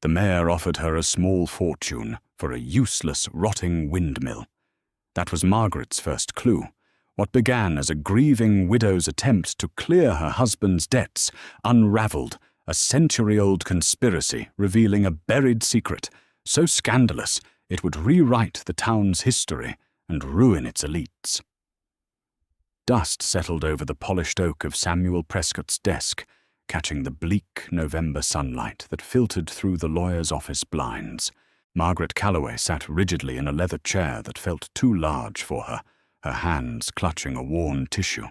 The mayor offered her a small fortune for a useless, rotting windmill. That was Margaret's first clue. What began as a grieving widow's attempt to clear her husband's debts unraveled a century-old conspiracy revealing a buried secret so scandalous it would rewrite the town's history and ruin its elites. Dust settled over the polished oak of Samuel Prescott's desk, catching the bleak November sunlight that filtered through the lawyer's office blinds. Margaret Calloway sat rigidly in a leather chair that felt too large for her, her hands clutching a worn tissue.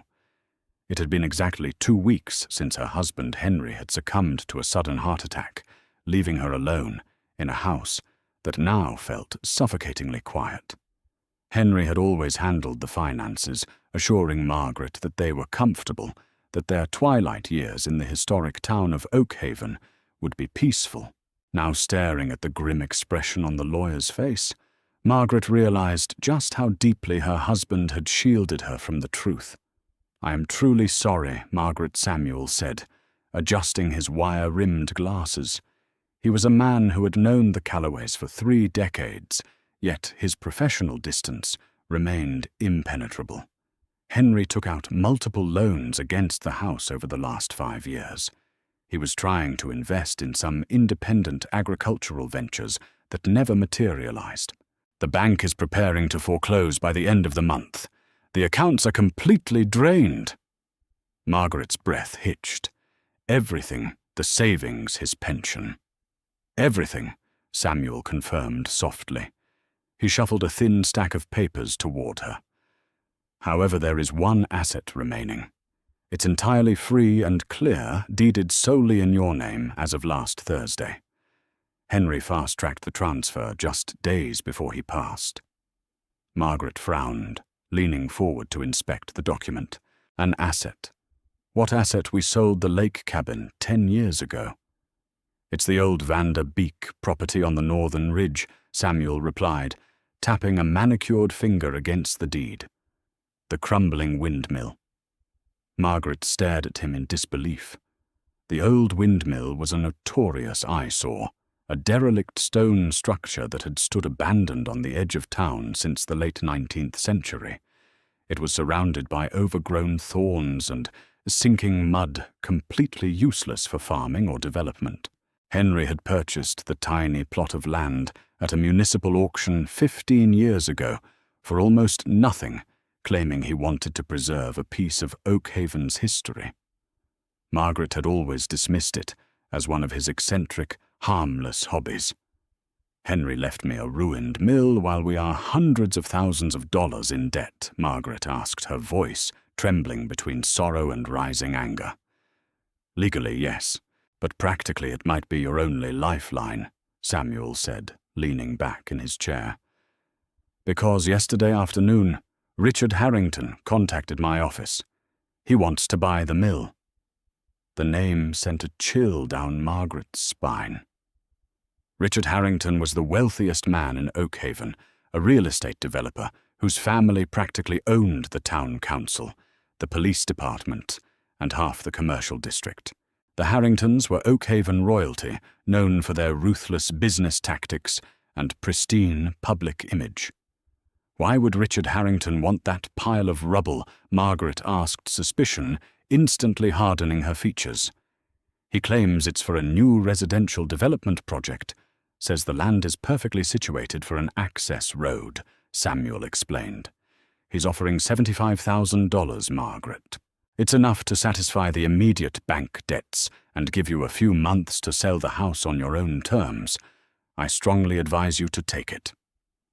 It had been exactly 2 weeks since her husband Henry had succumbed to a sudden heart attack, leaving her alone in a house that now felt suffocatingly quiet. Henry had always handled the finances, assuring Margaret that they were comfortable, that their twilight years in the historic town of Oakhaven would be peaceful. Now staring at the grim expression on the lawyer's face, Margaret realized just how deeply her husband had shielded her from the truth. "I am truly sorry," Margaret Samuel said, adjusting his wire-rimmed glasses. He was a man who had known the Calloways for 3 decades, yet his professional distance remained impenetrable. Henry took out multiple loans against the house over the last 5 years. He was trying to invest in some independent agricultural ventures that never materialized. "The bank is preparing to foreclose by the end of the month. The accounts are completely drained." Margaret's breath hitched. Everything, the savings, his pension. "Everything," Samuel confirmed softly. He shuffled a thin stack of papers toward her. "However, there is one asset remaining. It's entirely free and clear, deeded solely in your name as of last Thursday." Henry fast-tracked the transfer just days before he passed. Margaret frowned, leaning forward to inspect the document. An asset. What asset we sold the lake cabin 10 years ago? "It's the old Vander Beek property on the northern ridge," Samuel replied, tapping a manicured finger against the deed. "The crumbling windmill." Margaret stared at him in disbelief. The old windmill was a notorious eyesore, a derelict stone structure that had stood abandoned on the edge of town since the late 19th century. It was surrounded by overgrown thorns and sinking mud, completely useless for farming or development. Henry had purchased the tiny plot of land at a municipal auction 15 years ago for almost nothing, claiming he wanted to preserve a piece of Oakhaven's history. Margaret had always dismissed it as one of his eccentric, harmless hobbies. "Henry left me a ruined mill while we are hundreds of thousands of dollars in debt," Margaret asked, her voice trembling between sorrow and rising anger. "Legally, yes, but practically it might be your only lifeline," Samuel said, leaning back in his chair. "Because yesterday afternoon, Richard Harrington contacted my office. He wants to buy the mill." The name sent a chill down Margaret's spine. Richard Harrington was the wealthiest man in Oakhaven, a real estate developer whose family practically owned the town council, the police department, and half the commercial district. The Harringtons were Oakhaven royalty, known for their ruthless business tactics and pristine public image. Why would Richard Harrington want that pile of rubble? Margaret asked, suspicion instantly hardening her features. "He claims it's for a new residential development project. Says the land is perfectly situated for an access road," Samuel explained. "He's offering $75,000, Margaret. It's enough to satisfy the immediate bank debts and give you a few months to sell the house on your own terms. I strongly advise you to take it."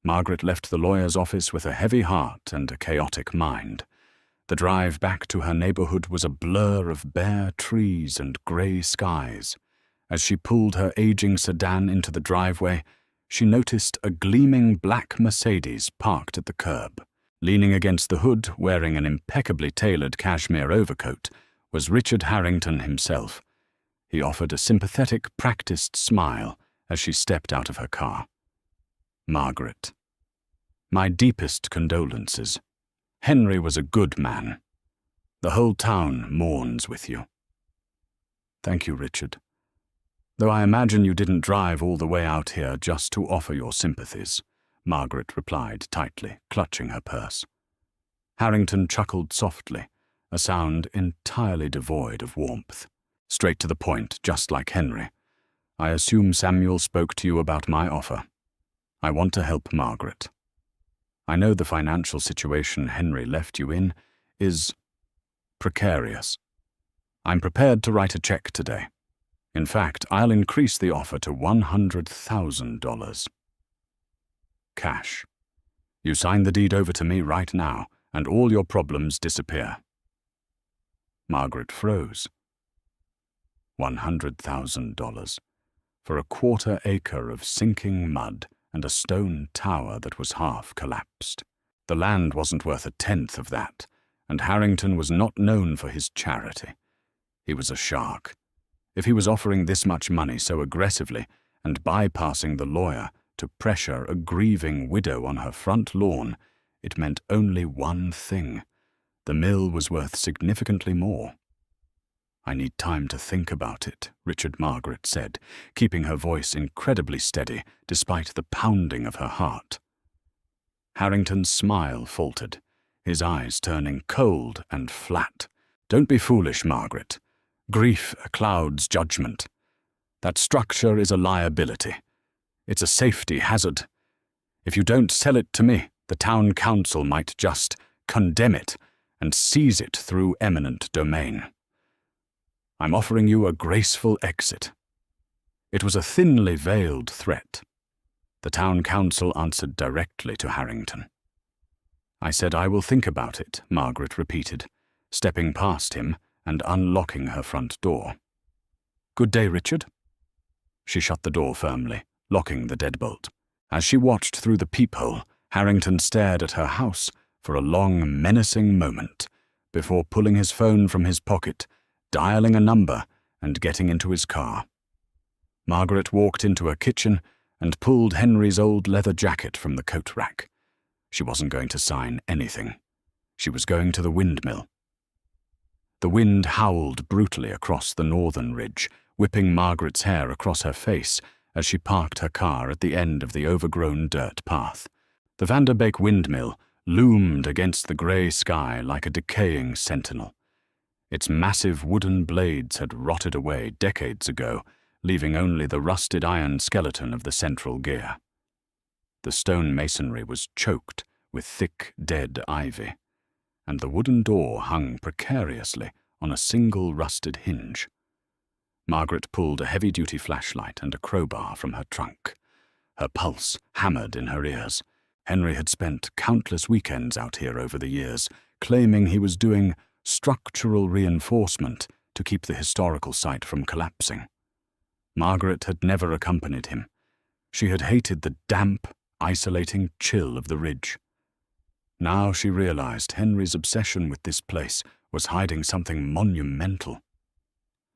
Margaret left the lawyer's office with a heavy heart and a chaotic mind. The drive back to her neighborhood was a blur of bare trees and gray skies. As she pulled her aging sedan into the driveway, she noticed a gleaming black Mercedes parked at the curb. Leaning against the hood, wearing an impeccably tailored cashmere overcoat, was Richard Harrington himself. He offered a sympathetic, practiced smile as she stepped out of her car. "Margaret, my deepest condolences. Henry was a good man. The whole town mourns with you." "Thank you, Richard. Though I imagine you didn't drive all the way out here just to offer your sympathies, Margaret replied tightly, clutching her purse. Harrington chuckled softly, a sound entirely devoid of warmth. Straight to the point, just like Henry. I assume Samuel spoke to you about my offer. I want to help Margaret. I know the financial situation Henry left you in is precarious. I'm prepared to write a check today. In fact, I'll increase the offer to $100,000. Cash. You sign the deed over to me right now, and all your problems disappear. Margaret froze. $100,000 for a quarter-acre of sinking mud and a stone tower that was half collapsed. The land wasn't worth a tenth of that, and Harrington was not known for his charity. He was a shark. If he was offering this much money so aggressively and bypassing the lawyer to pressure a grieving widow on her front lawn, it meant only one thing. The mill was worth significantly more. I need time to think about it, Richard Margaret said, keeping her voice incredibly steady despite the pounding of her heart. Harrington's smile faltered, his eyes turning cold and flat. Don't be foolish, Margaret. Grief clouds judgment. That structure is a liability. It's a safety hazard. If you don't sell it to me, the town council might just condemn it and seize it through eminent domain. I'm offering you a graceful exit. It was a thinly veiled threat. The town council answered directly to Harrington. I said I will think about it, Margaret repeated, stepping past him and unlocking her front door. Good day, Richard. She shut the door firmly, locking the deadbolt. As she watched through the peephole, Harrington stared at her house for a long, menacing moment before pulling his phone from his pocket, dialing a number, and getting into his car. Margaret walked into her kitchen and pulled Henry's old leather jacket from the coat rack. She wasn't going to sign anything. She was going to the windmill. The wind howled brutally across the northern ridge, whipping Margaret's hair across her face as she parked her car at the end of the overgrown dirt path. The Vanderbeek windmill loomed against the grey sky like a decaying sentinel. Its massive wooden blades had rotted away decades ago, leaving only the rusted iron skeleton of the central gear. The stone masonry was choked with thick, dead ivy, and the wooden door hung precariously on a single rusted hinge. Margaret pulled a heavy-duty flashlight and a crowbar from her trunk. Her pulse hammered in her ears. Henry had spent countless weekends out here over the years, claiming he was doing structural reinforcement to keep the historical site from collapsing. Margaret had never accompanied him. She had hated the damp, isolating chill of the ridge. Now she realized Henry's obsession with this place was hiding something monumental.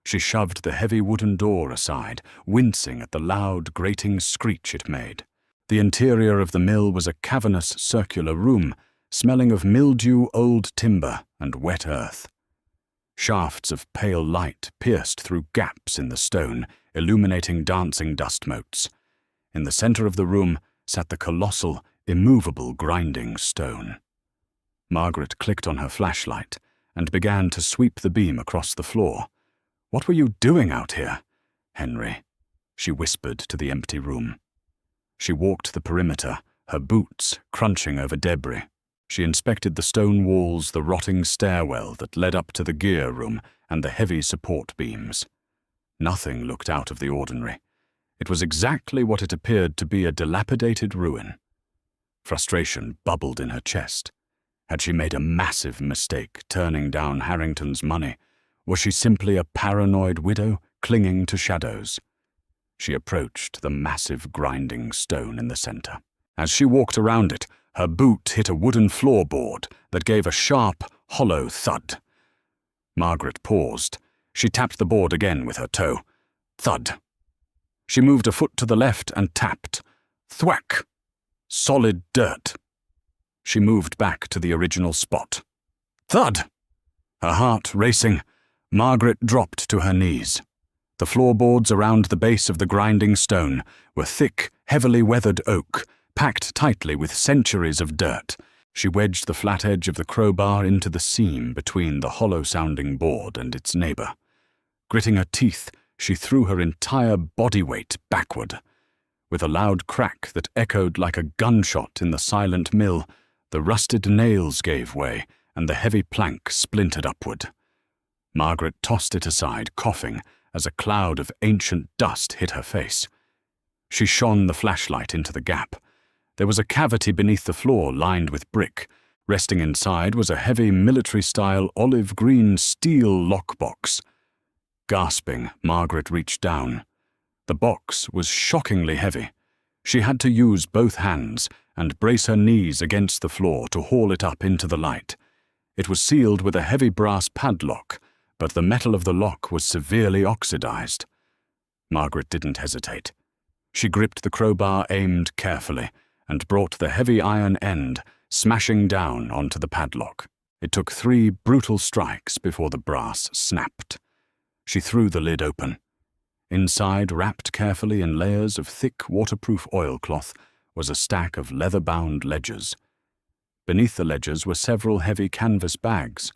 She shoved the heavy wooden door aside, wincing at the loud, grating screech it made. The interior of the mill was a cavernous circular room, smelling of mildew, old timber, and wet earth. Shafts of pale light pierced through gaps in the stone, illuminating dancing dust motes. In the center of the room sat the colossal, immovable grinding stone. Margaret clicked on her flashlight and began to sweep the beam across the floor. "What were you doing out here, Henry?" she whispered to the empty room. She walked the perimeter, her boots crunching over debris. She inspected the stone walls, the rotting stairwell that led up to the gear room, and the heavy support beams. Nothing looked out of the ordinary. It was exactly what it appeared to be, a dilapidated ruin. Frustration bubbled in her chest. Had she made a massive mistake turning down Harrington's money? Was she simply a paranoid widow clinging to shadows? She approached the massive grinding stone in the center. As she walked around it, her boot hit a wooden floorboard that gave a sharp, hollow thud. Margaret paused. She tapped the board again with her toe. Thud. She moved a foot to the left and tapped. Thwack! Solid dirt. She moved back to the original spot. Thud! Her heart racing, Margaret dropped to her knees. The floorboards around the base of the grinding stone were thick, heavily weathered oak, packed tightly with centuries of dirt. She wedged the flat edge of the crowbar into the seam between the hollow-sounding board and its neighbor. Gritting her teeth, she threw her entire body weight backward. With a loud crack that echoed like a gunshot in the silent mill, the rusted nails gave way and the heavy plank splintered upward. Margaret tossed it aside, coughing, as a cloud of ancient dust hit her face. She shone the flashlight into the gap. There was a cavity beneath the floor lined with brick. Resting inside was a heavy military-style olive-green steel lockbox. Gasping, Margaret reached down. The box was shockingly heavy. She had to use both hands and brace her knees against the floor to haul it up into the light. It was sealed with a heavy brass padlock, but the metal of the lock was severely oxidized. Margaret didn't hesitate. She gripped the crowbar aimed carefully and brought the heavy iron end smashing down onto the padlock. It took 3 brutal strikes before the brass snapped. She threw the lid open. Inside, wrapped carefully in layers of thick, waterproof oilcloth, was a stack of leather-bound ledgers. Beneath the ledgers were several heavy canvas bags.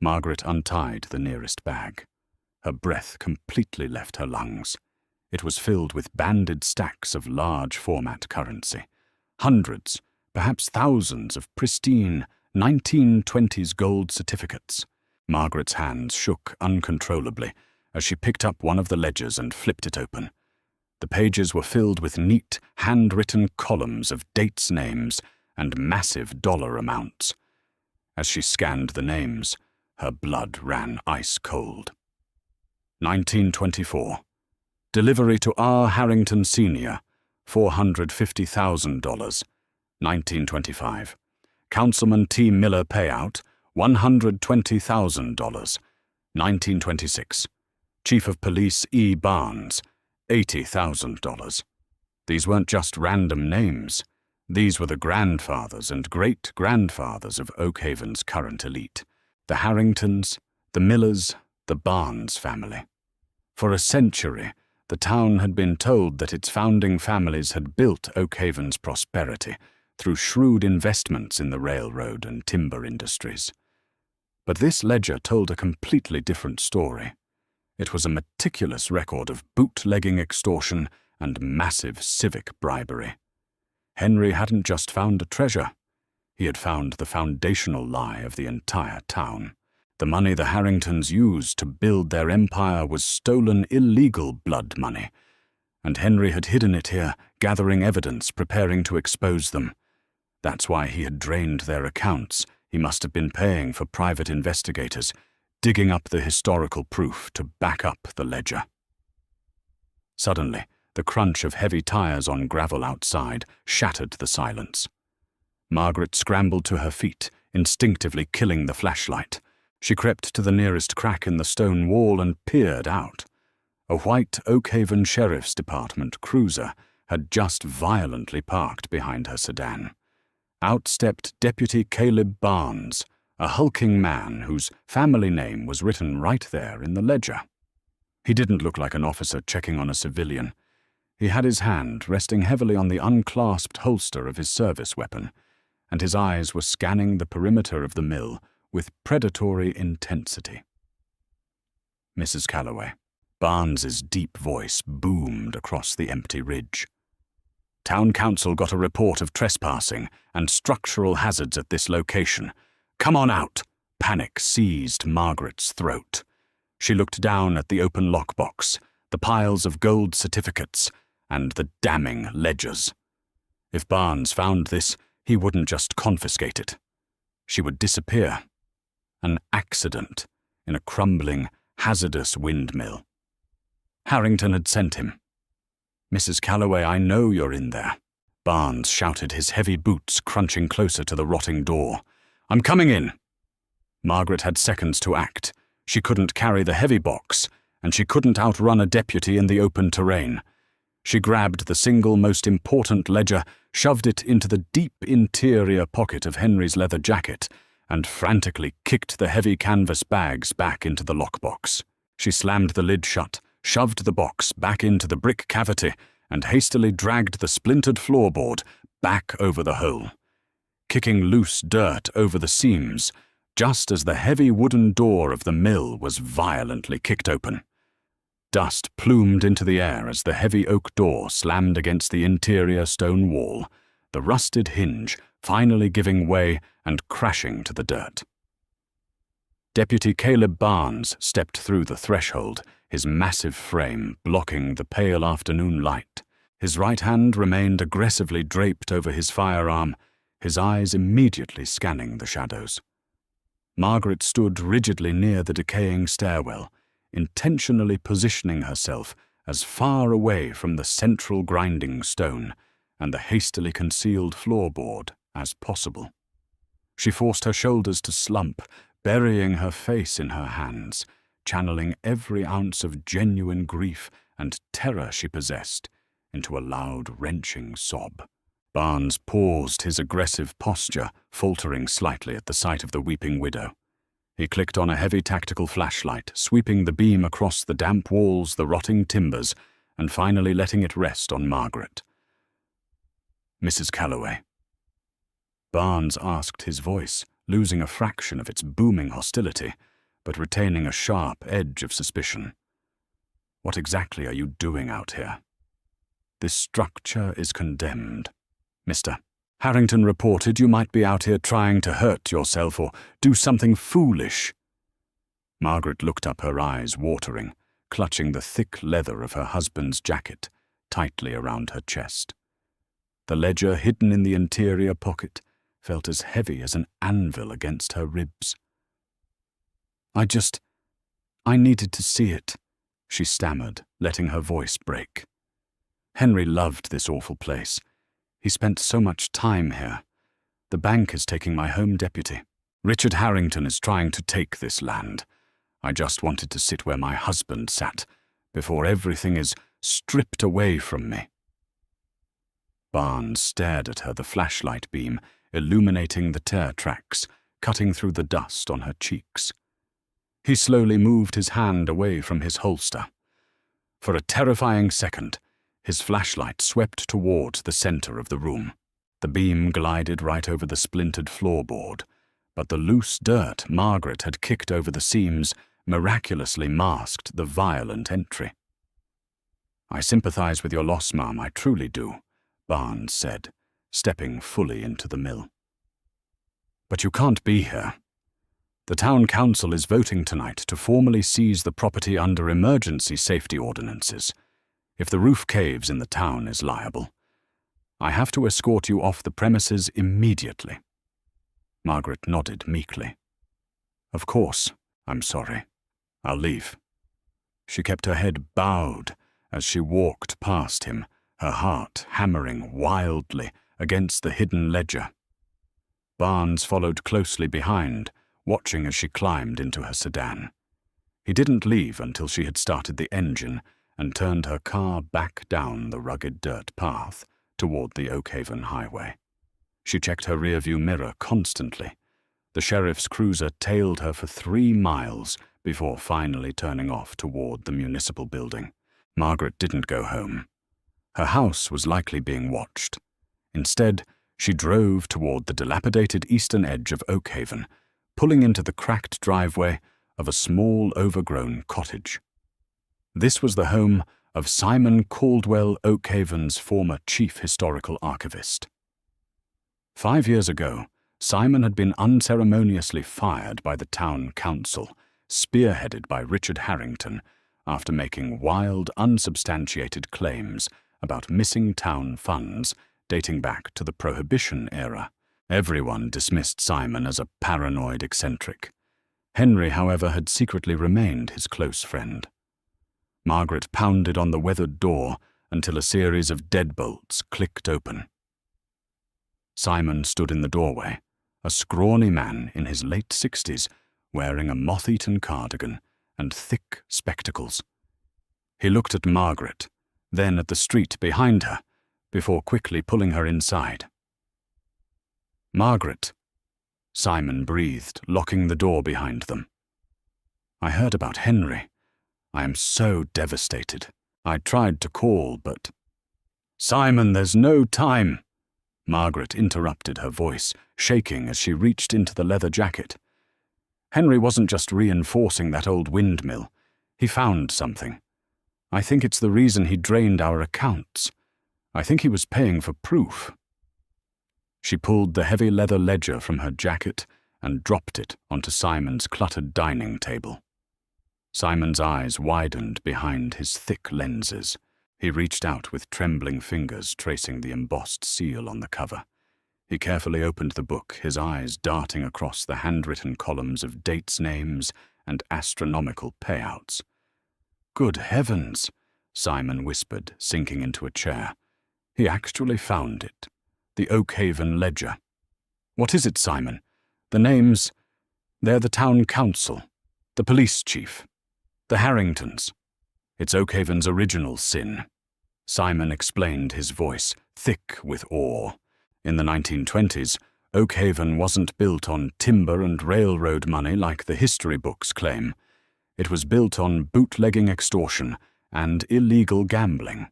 Margaret untied the nearest bag. Her breath completely left her lungs. It was filled with banded stacks of large format currency. Hundreds, perhaps thousands of pristine 1920s gold certificates. Margaret's hands shook uncontrollably as she picked up one of the ledgers and flipped it open. The pages were filled with neat, handwritten columns of dates, names, and massive dollar amounts. As she scanned the names, her blood ran ice cold. 1924. Delivery to R. Harrington Sr., $450,000. 1925. Councilman T. Miller payout, $120,000. 1926. Chief of Police E. Barnes, $80,000. These weren't just random names. These were the grandfathers and great-grandfathers of Oakhaven's current elite. The Harringtons, the Millers, the Barnes family. For a century, the town had been told that its founding families had built Oakhaven's prosperity through shrewd investments in the railroad and timber industries. But this ledger told a completely different story. It was a meticulous record of bootlegging extortion and massive civic bribery. Henry hadn't just found a treasure. He had found the foundational lie of the entire town. The money the Harringtons used to build their empire was stolen illegal blood money, and Henry had hidden it here, gathering evidence, preparing to expose them. That's why he had drained their accounts. He must have been paying for private investigators, digging up the historical proof to back up the ledger. Suddenly, the crunch of heavy tires on gravel outside shattered the silence. Margaret scrambled to her feet, instinctively killing the flashlight. She crept to the nearest crack in the stone wall and peered out. A white Oakhaven Sheriff's Department cruiser had just violently parked behind her sedan. Out stepped Deputy Caleb Barnes, a hulking man whose family name was written right there in the ledger. He didn't look like an officer checking on a civilian. He had his hand resting heavily on the unclasped holster of his service weapon, and his eyes were scanning the perimeter of the mill with predatory intensity. Mrs. Calloway. Barnes's deep voice boomed across the empty ridge. Town Council got a report of trespassing and structural hazards at this location. Come on out! Panic seized Margaret's throat. She looked down at the open lockbox, the piles of gold certificates, and the damning ledgers. If Barnes found this, he wouldn't just confiscate it. She would disappear. An accident in a crumbling, hazardous windmill. Harrington had sent him. Mrs. Calloway, I know you're in there. Barnes shouted, his heavy boots crunching closer to the rotting door. I'm coming in. Margaret had seconds to act. She couldn't carry the heavy box, and she couldn't outrun a deputy in the open terrain. She grabbed the single most important ledger, shoved it into the deep interior pocket of Henry's leather jacket, and frantically kicked the heavy canvas bags back into the lockbox. She slammed the lid shut, shoved the box back into the brick cavity, and hastily dragged the splintered floorboard back over the hole, kicking loose dirt over the seams, just as the heavy wooden door of the mill was violently kicked open. Dust plumed into the air as the heavy oak door slammed against the interior stone wall, the rusted hinge finally giving way and crashing to the dirt. Deputy Caleb Barnes stepped through the threshold, his massive frame blocking the pale afternoon light. His right hand remained aggressively draped over his firearm, his eyes immediately scanning the shadows. Margaret stood rigidly near the decaying stairwell, intentionally positioning herself as far away from the central grinding stone and the hastily concealed floorboard as possible. She forced her shoulders to slump, burying her face in her hands, channeling every ounce of genuine grief and terror she possessed into a loud, wrenching sob. Barnes paused his aggressive posture, faltering slightly at the sight of the weeping widow. He clicked on a heavy tactical flashlight, sweeping the beam across the damp walls, the rotting timbers, and finally letting it rest on Margaret. "Mrs. Calloway." Barnes asked, his voice losing a fraction of its booming hostility, but retaining a sharp edge of suspicion. "What exactly are you doing out here?" "This structure is condemned, Mr. Harrington reported you might be out here trying to hurt yourself or do something foolish." Margaret looked up, her eyes watering, clutching the thick leather of her husband's jacket tightly around her chest. The ledger hidden in the interior pocket felt as heavy as an anvil against her ribs. I needed to see it," she stammered, letting her voice break. "Henry loved this awful place. He spent so much time here. The bank is taking my home deputy. Richard Harrington is trying to take this land. I just wanted to sit where my husband sat, before everything is stripped away from me." Barnes stared at her, the flashlight beam illuminating the tear tracks, cutting through the dust on her cheeks. He slowly moved his hand away from his holster. For a terrifying second, his flashlight swept toward the center of the room. The beam glided right over the splintered floorboard, but the loose dirt Margaret had kicked over the seams miraculously masked the violent entry. "I sympathize with your loss, ma'am, I truly do," Barnes said, stepping fully into the mill. "But you can't be here. The town council is voting tonight to formally seize the property under emergency safety ordinances. If the roof caves in, the town is liable. I have to escort you off the premises immediately." Margaret nodded meekly. "Of course, I'm sorry. I'll leave." She kept her head bowed as she walked past him, her heart hammering wildly against the hidden ledger. Barnes followed closely behind, watching as she climbed into her sedan. He didn't leave until she had started the engine and turned her car back down the rugged dirt path toward the Oakhaven highway. She checked her rearview mirror constantly. The sheriff's cruiser tailed her for 3 miles before finally turning off toward the municipal building. Margaret didn't go home. Her house was likely being watched. Instead, she drove toward the dilapidated eastern edge of Oakhaven, pulling into the cracked driveway of a small, overgrown cottage. This was the home of Simon Caldwell, Oakhaven's former chief historical archivist. 5 years ago, Simon had been unceremoniously fired by the town council, spearheaded by Richard Harrington, after making wild, unsubstantiated claims about missing town funds dating back to the Prohibition era. Everyone dismissed Simon as a paranoid eccentric. Henry, however, had secretly remained his close friend. Margaret pounded on the weathered door until a series of deadbolts clicked open. Simon stood in the doorway, a scrawny man in his late 60s, wearing a moth-eaten cardigan and thick spectacles. He looked at Margaret, then at the street behind her, before quickly pulling her inside. "Margaret," Simon breathed, locking the door behind them. "I heard about Henry. I am so devastated. I tried to call, but— Simon, there's no time. Margaret interrupted, her voice shaking as she reached into the leather jacket. Henry wasn't just reinforcing that old windmill. He found something. I think it's the reason he drained our accounts. I think he was paying for proof. She pulled the heavy leather ledger from her jacket and dropped it onto Simon's cluttered dining table. Simon's eyes widened behind his thick lenses. He reached out with trembling fingers, tracing the embossed seal on the cover. He carefully opened the book, his eyes darting across the handwritten columns of dates, names, and astronomical payouts. "Good heavens," Simon whispered, sinking into a chair. He actually found it. The Oakhaven ledger. "What is it, Simon?" "The names— they're the town council, the police chief, the Harringtons. It's Oakhaven's original sin." Simon explained, his voice thick with awe. In the 1920s, Oakhaven wasn't built on timber and railroad money like the history books claim. It was built on bootlegging extortion and illegal gambling.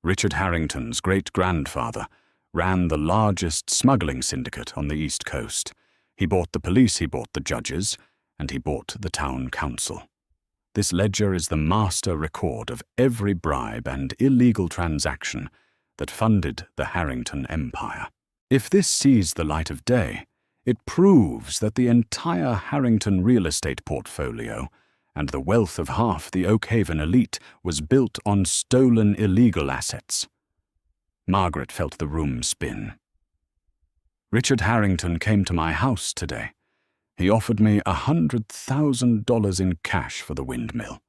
Richard Harrington's great-grandfather ran the largest smuggling syndicate on the East Coast. He bought the police, he bought the judges, and he bought the town council. This ledger is the master record of every bribe and illegal transaction that funded the Harrington Empire. If this sees the light of day, it proves that the entire Harrington real estate portfolio and the wealth of half the Oakhaven elite was built on stolen illegal assets. Margaret felt the room spin. "Richard Harrington came to my house today. He offered me $100,000 in cash for the windmill.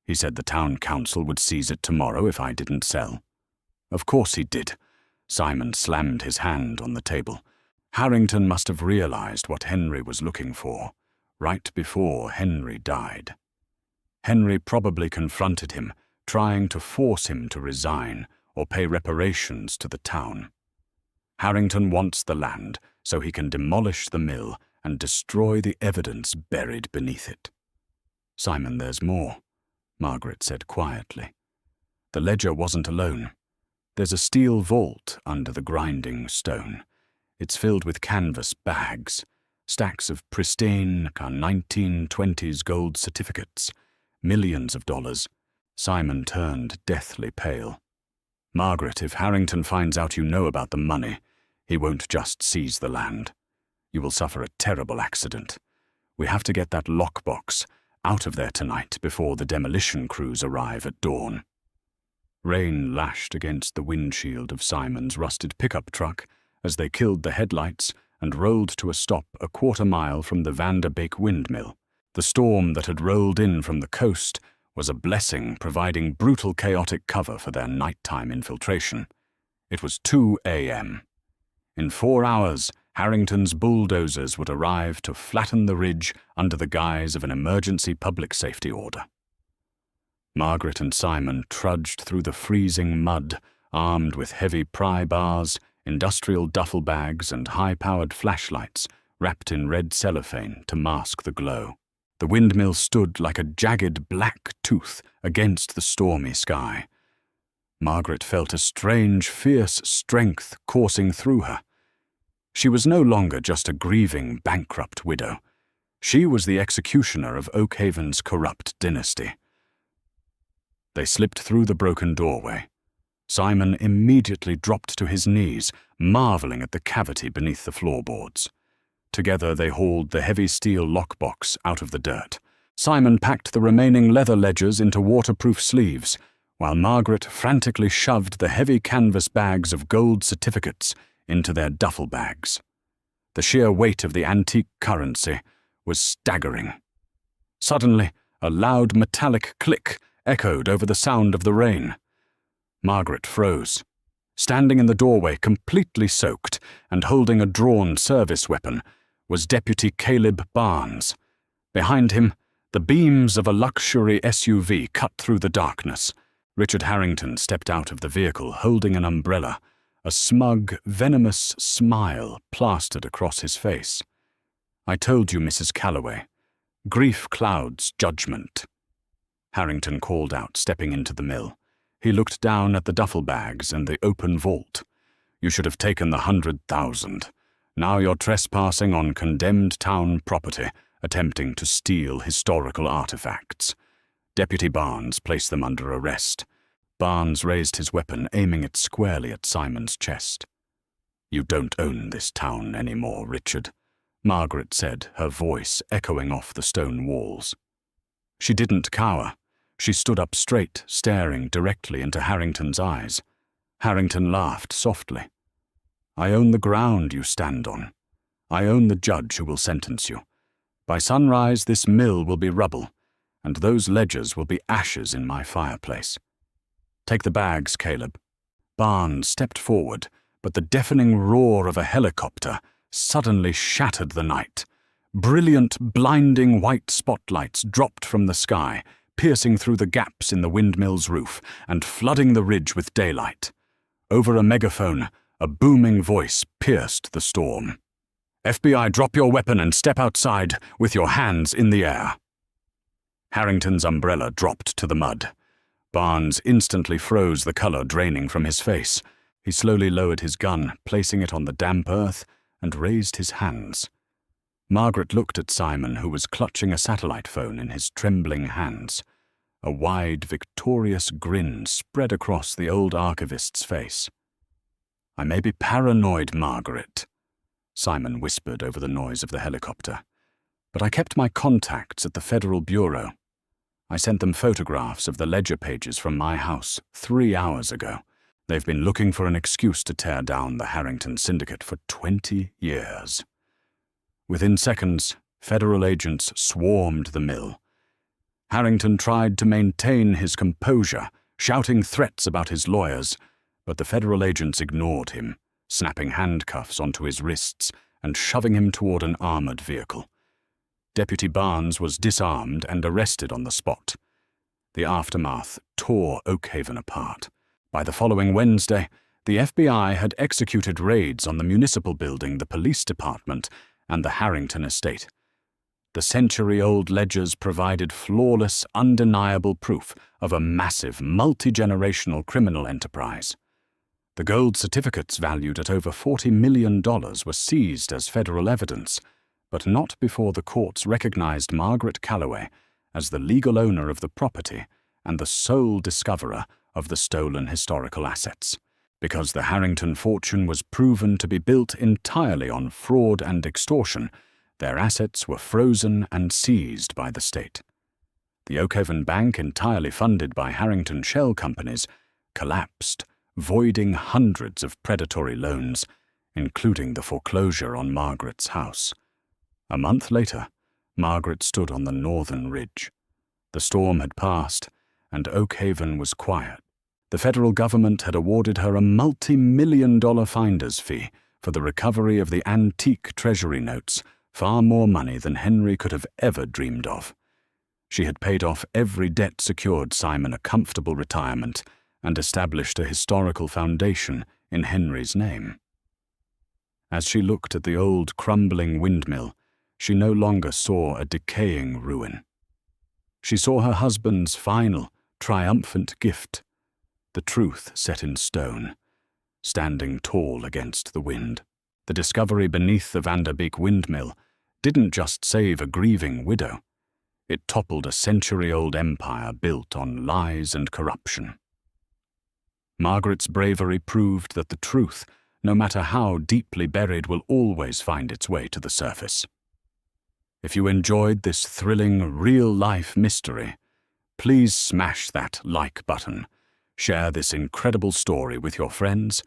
He said the town council would seize it tomorrow if I didn't sell." "Of course he did." Simon slammed his hand on the table. Harrington must have realized what Henry was looking for, right before Henry died. Henry probably confronted him, trying to force him to resign or pay reparations to the town. Harrington wants the land so he can demolish the mill and destroy the evidence buried beneath it. "Simon, there's more," Margaret said quietly. "The ledger wasn't alone. There's a steel vault under the grinding stone. It's filled with canvas bags, stacks of pristine 1920s gold certificates, millions of dollars." Simon turned deathly pale. "Margaret, if Harrington finds out you know about the money, he won't just seize the land. You will suffer a terrible accident. We have to get that lockbox out of there tonight before the demolition crews arrive at dawn." Rain lashed against the windshield of Simon's rusted pickup truck as they killed the headlights and rolled to a stop a quarter-mile from the Vanderbeek windmill. The storm that had rolled in from the coast was a blessing, providing brutal chaotic cover for their nighttime infiltration. It was 2 a.m. In 4 hours, Harrington's bulldozers would arrive to flatten the ridge under the guise of an emergency public safety order. Margaret and Simon trudged through the freezing mud, armed with heavy pry bars, industrial duffel bags, and high-powered flashlights wrapped in red cellophane to mask the glow. The windmill stood like a jagged black tooth against the stormy sky. Margaret felt a strange, fierce strength coursing through her. She was no longer just a grieving, bankrupt widow. She was the executioner of Oakhaven's corrupt dynasty. They slipped through the broken doorway. Simon immediately dropped to his knees, marveling at the cavity beneath the floorboards. Together they hauled the heavy steel lockbox out of the dirt. Simon packed the remaining leather ledgers into waterproof sleeves, while Margaret frantically shoved the heavy canvas bags of gold certificates into their duffel bags. The sheer weight of the antique currency was staggering. Suddenly, a loud metallic click echoed over the sound of the rain. Margaret froze. Standing in the doorway, completely soaked and holding a drawn service weapon, was Deputy Caleb Barnes. Behind him, the beams of a luxury SUV cut through the darkness. Richard Harrington stepped out of the vehicle holding an umbrella, a smug, venomous smile plastered across his face. "I told you, Mrs. Calloway. Grief clouds judgment." Harrington called out, stepping into the mill. He looked down at the duffel bags and the open vault. "You should have taken the 100,000. Now you're trespassing on condemned town property, attempting to steal historical artifacts." Deputy Barnes placed them under arrest. Barnes raised his weapon, aiming it squarely at Simon's chest. "You don't own this town anymore, Richard," Margaret said, her voice echoing off the stone walls. She didn't cower. She stood up straight, staring directly into Harrington's eyes. Harrington laughed softly. "I own the ground you stand on. I own the judge who will sentence you. By sunrise, this mill will be rubble, and those ledgers will be ashes in my fireplace. Take the bags, Caleb." Barnes stepped forward, but the deafening roar of a helicopter suddenly shattered the night. Brilliant, blinding white spotlights dropped from the sky, piercing through the gaps in the windmill's roof and flooding the ridge with daylight. Over a megaphone, a booming voice pierced the storm. "FBI, drop your weapon and step outside with your hands in the air." Harrington's umbrella dropped to the mud. Barnes instantly froze, the color draining from his face. He slowly lowered his gun, placing it on the damp earth, and raised his hands. Margaret looked at Simon, who was clutching a satellite phone in his trembling hands. A wide, victorious grin spread across the old archivist's face. "I may be paranoid, Margaret," Simon whispered over the noise of the helicopter, "but I kept my contacts at the Federal Bureau. I sent them photographs of the ledger pages from my house 3 hours ago. They've been looking for an excuse to tear down the Harrington Syndicate for 20 years. Within seconds, federal agents swarmed the mill. Harrington tried to maintain his composure, shouting threats about his lawyers, but the federal agents ignored him, snapping handcuffs onto his wrists and shoving him toward an armored vehicle. Deputy Barnes was disarmed and arrested on the spot. The aftermath tore Oakhaven apart. By the following Wednesday, the FBI had executed raids on the municipal building, the police department, and the Harrington estate. The century-old ledgers provided flawless, undeniable proof of a massive, multi-generational criminal enterprise. The gold certificates valued at over $40 million were seized as federal evidence, but not before the courts recognized Margaret Calloway as the legal owner of the property and the sole discoverer of the stolen historical assets. Because the Harrington fortune was proven to be built entirely on fraud and extortion, their assets were frozen and seized by the state. The Oakhaven Bank, entirely funded by Harrington shell companies, collapsed, voiding hundreds of predatory loans, including the foreclosure on Margaret's house. A month later, Margaret stood on the northern ridge. The storm had passed, and Oakhaven was quiet. The federal government had awarded her a multi-million-dollar finder's fee for the recovery of the antique treasury notes, far more money than Henry could have ever dreamed of. She had paid off every debt, secured Simon a comfortable retirement, and established a historical foundation in Henry's name. As she looked at the old, crumbling windmill, she no longer saw a decaying ruin. She saw her husband's final, triumphant gift, the truth set in stone, standing tall against the wind. The discovery beneath the Vanderbeek windmill didn't just save a grieving widow. It toppled a century-old empire built on lies and corruption. Margaret's bravery proved that the truth, no matter how deeply buried, will always find its way to the surface. If you enjoyed this thrilling, real-life mystery, please smash that like button, share this incredible story with your friends,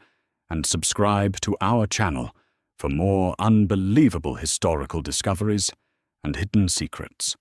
and subscribe to our channel for more unbelievable historical discoveries and hidden secrets.